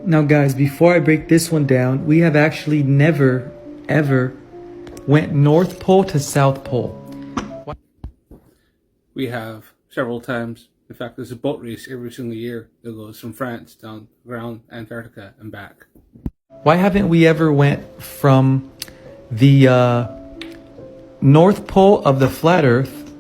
Now guys, before I break this one down, we have actually never, ever went North Pole to South Pole. We have several times. In fact, there's a boat race every single year that goes from France down around Antarctica and back. Why haven't we ever went from the North Pole of the flat Earth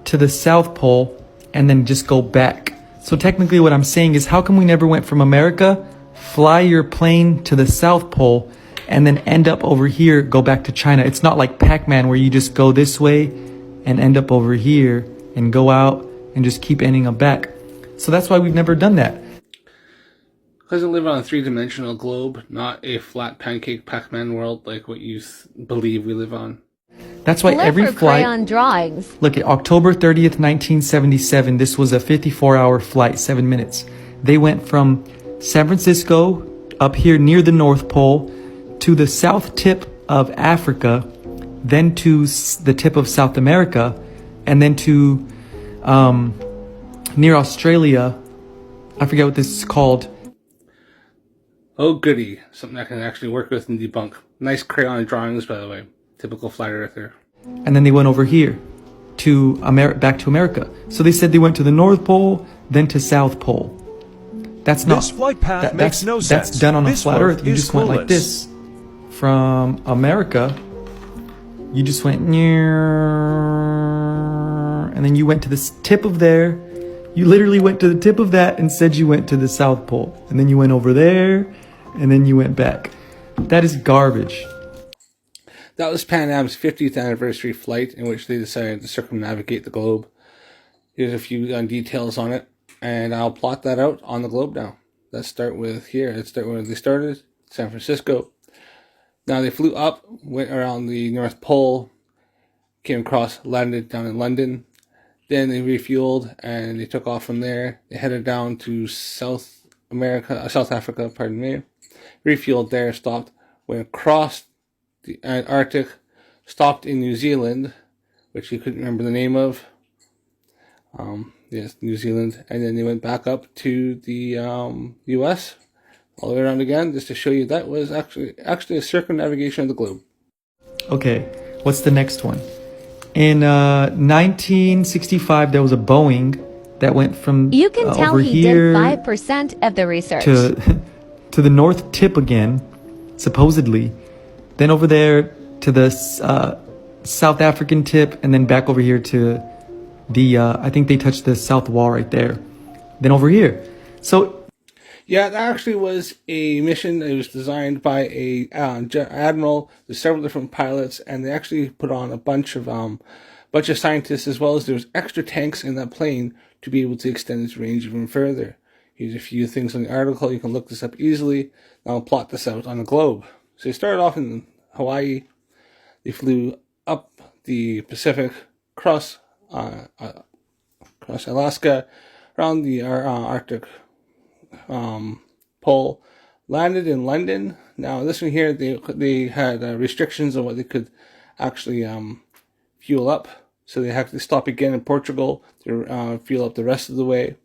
to the South Pole and then just go back? So technically what I'm saying is, how come we never went from America, fly your plane to the South Pole, and then end up over here, go back to China? It's not like Pac-Man where you just go this way and end up over here and go out and just keep ending up back. So that's why we've never done that. Because we live on a three-dimensional globe, not a flat pancake Pac-Man world like what you believe we live on. That's why every flight, crayon drawings. Look at October 30th, 1977, this was a 54-hour flight, 7 minutes. They went from San Francisco up here near the North Pole to the south tip of Africa, then to the tip of South America, and then to near Australia. I forget what this is called. Oh goody, something I can actually work with and debunk. Nice crayon drawings, by the way. Typical flat earther. And then they went over here to back to America. So they said they went to the North Pole, then to South Pole. That's not. This flight path makes no sense. That's done on a This flat road Earth. You is just went like this from America. You just went near, and then you went to the tip of there. You literally went to the tip of that and said you went to the South Pole, and then you went over there, and then you went back. That is garbage. That was Pan Am's 50th anniversary flight in which they decided to circumnavigate the globe. Here's a few details on it, and I'll plot that out on the globe now. Let's start with here. Let's start where they started, San Francisco. Now they flew up, went around the North Pole, came across, landed down in London. Then they refueled and they took off from there. They headed down to South Africa, pardon me. Refueled there, stopped, went across the Antarctic, stopped in New Zealand, which you couldn't remember the name of. Yes, New Zealand. And then they went back up to the US, all the way around again, just to show you that was actually a circumnavigation of the globe. Okay, what's the next one? In 1965, there was a Boeing that went from You can tell over he here did 5% of the research. to the north tip again, supposedly. Then over there to the South African tip, and then back over here to the, I think they touched the south wall right there. Then over here. So, yeah, that actually was a mission. It was designed by a admiral. There's several different pilots, and they actually put on a bunch of scientists, as well as there was extra tanks in that plane to be able to extend its range even further. Here's a few things on the article. You can look this up easily. I'll plot this out on the globe. So they started off in Hawaii. They flew up the Pacific, across Alaska, around the Arctic pole, landed in London. Now this one here, they had restrictions on what they could actually fuel up. So they had to stop again in Portugal to fuel up the rest of the way.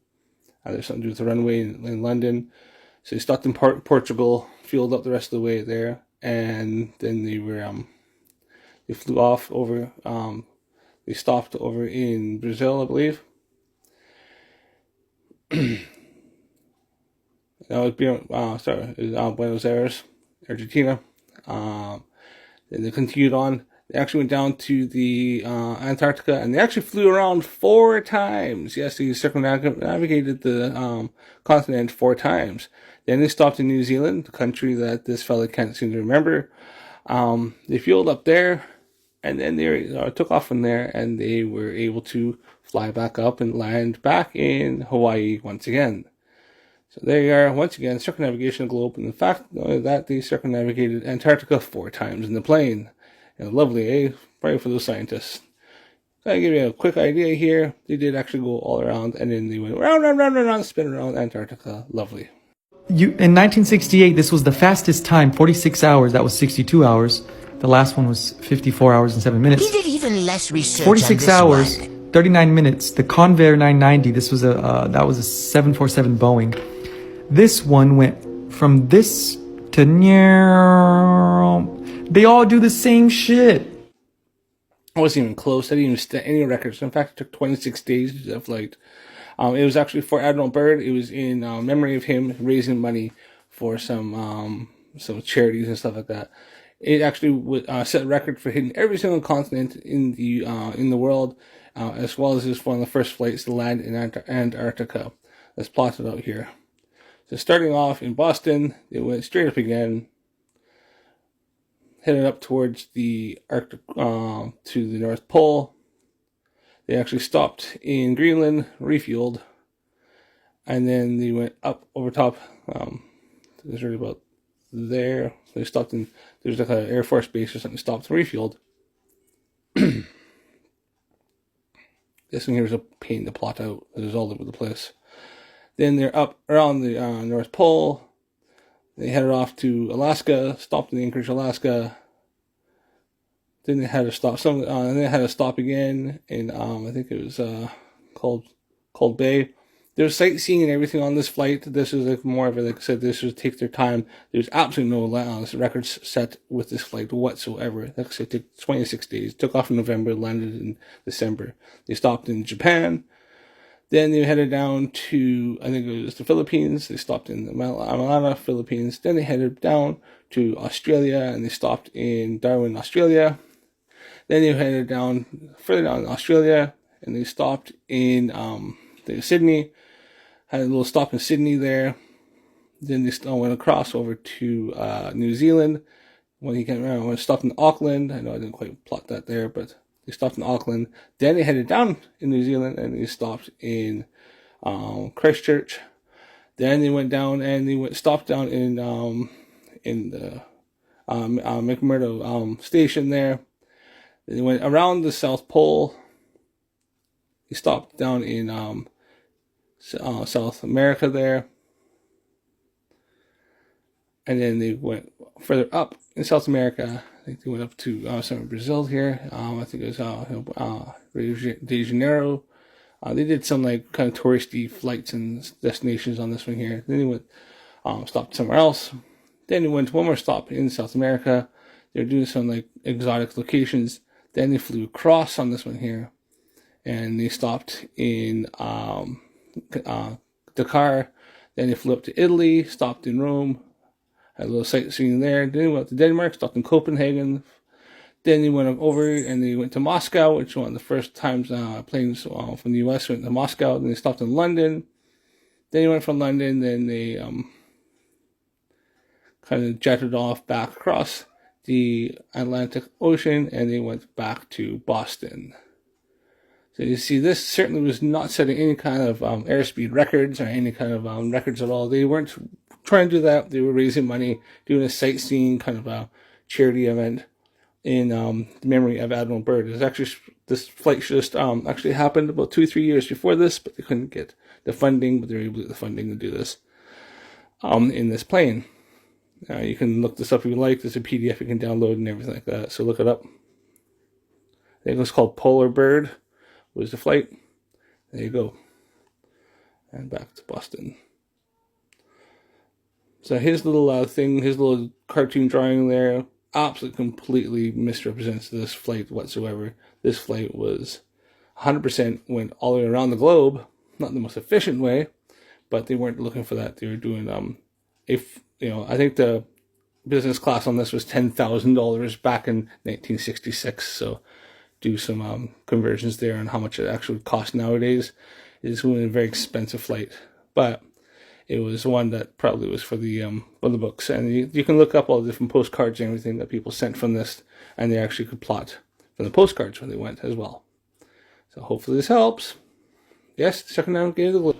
There's something to do with the runway in London. So they stopped in Portugal, fueled up the rest of the way there, and then they flew off over. They stopped over in Brazil, I believe. Buenos Aires, Argentina. Then they continued on. They actually went down to the Antarctica, and they actually flew around 4 times. Yes, they circumnavigated the continent 4 times. Then they stopped in New Zealand, the country that this fella can't seem to remember. They fueled up there, and then they took off from there, and they were able to fly back up and land back in Hawaii once again. So there you are, once again, circumnavigation of the globe. And in fact, that they circumnavigated Antarctica 4 times in the plane. And lovely, eh? Probably for those scientists. So I give you a quick idea here. They did actually go all around, and then they went round, spin around Antarctica. Lovely. In 1968, this was the fastest time, 46 hours. That was 62 hours. The last one was 54 hours and 7 minutes. He did even less research 46 on this hours, one. 39 minutes. The Convair 990, that was a 747 Boeing. This one went from this to near. They all do the same shit. I wasn't even close. I didn't even set any records. In fact, it took 26 days to do that flight. It was actually for Admiral Byrd. It was in memory of him raising money for some charities and stuff like that. It actually would set a record for hitting every single continent in the world, as well as it was one of the first flights to land in Antarctica. That's plotted out here. So starting off in Boston, it went straight up again, headed up towards the Arctic, to the North Pole. They actually stopped in Greenland, refueled, and then they went up over top. There's really about there. They stopped in. There's like an Air Force base or something. Stopped and refueled. This one here is a pain to plot out. It was all over the place. Then they're up around the North Pole. They headed off to Alaska. Stopped in Anchorage, Alaska. Then they had to stop. Then they had to stop again in I think it was Cold Bay. There's sightseeing and everything on this flight. This is like more of a, like I said, this was take their time. There's absolutely no records set with this flight whatsoever. Like I said, it took 26 days. Took off in November, landed in December. They stopped in Japan. Then they headed down to, I think it was the Philippines. They stopped in the Malana, Philippines. Then they headed down to Australia, and they stopped in Darwin, Australia. Then they headed down, further down in Australia, and they stopped in Sydney. Had a little stop in Sydney there. Then they went across over to New Zealand. When he came around, stopped in Auckland. I know I didn't quite plot that there, but they stopped in Auckland. Then they headed down in New Zealand, and they stopped in Christchurch. Then they went down and they stopped down in the McMurdo station there. Then they went around the South Pole. They stopped down in South America there. And then they went further up in South America. I think they went up to some Brazil here. I think it was Rio de Janeiro. They did some like kind of touristy flights and destinations on this one here. Then they went stopped somewhere else. Then they went to one more stop in South America. They were doing some like exotic locations. Then they flew across on this one here, and they stopped in Dakar. Then they flew up to Italy, stopped in Rome. Had a little sightseeing there. Then they went to Denmark, stopped in Copenhagen. Then they went over and they went to Moscow, which was one of the first times planes from the US went to Moscow. Then they stopped in London. Then they went from London. Then they kind of jetted off back across the Atlantic Ocean, and they went back to Boston. So you see, this certainly was not setting any kind of airspeed records or any kind of records at all. They weren't trying to do that. They were raising money, doing a sightseeing kind of a charity event in the memory of Admiral Byrd. It was actually, this flight just actually happened about 2-3 years before this, but they couldn't get the funding, but they were able to get the funding to do this in this plane. You can look this up if you like. There's a PDF you can download and everything like that, so look it up. I think it was called Polar Bird was the flight. There you go. And back to Boston. So his little thing, his little cartoon drawing there, absolutely completely misrepresents this flight whatsoever. This flight was 100% went all the way around the globe. Not the most efficient way, but they weren't looking for that. They were doing I think the business class on this was $10,000 back in 1966. So do some conversions there on how much it actually costs nowadays. It's a very expensive flight, but it was one that probably was for the books. And you can look up all the different postcards and everything that people sent from this, and they actually could plot from the postcards when they went as well. So hopefully this helps. Yes, circumnavigated the globe.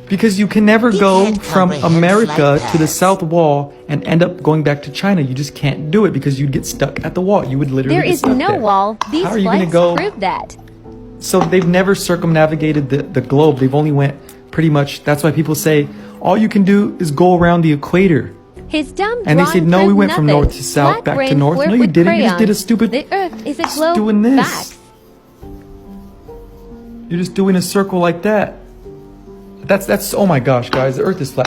Because you can never go from America to the South Wall and end up going back to China. You just can't do it because you'd get stuck at the wall. You would literally There get is stuck no there. wall. These How are you gonna flights go? prove that. So they've never circumnavigated the globe. They've only went pretty much, that's why people say, all you can do is go around the equator. His dumb And they said, drawing no, we proved went from nothing. north to south, Black back to brain north. flirt No, you with didn't. You just did a crayons. stupid, The Earth is a just globe doing this. back. You're just doing a circle like that. That's, oh my gosh, guys, the earth is flat.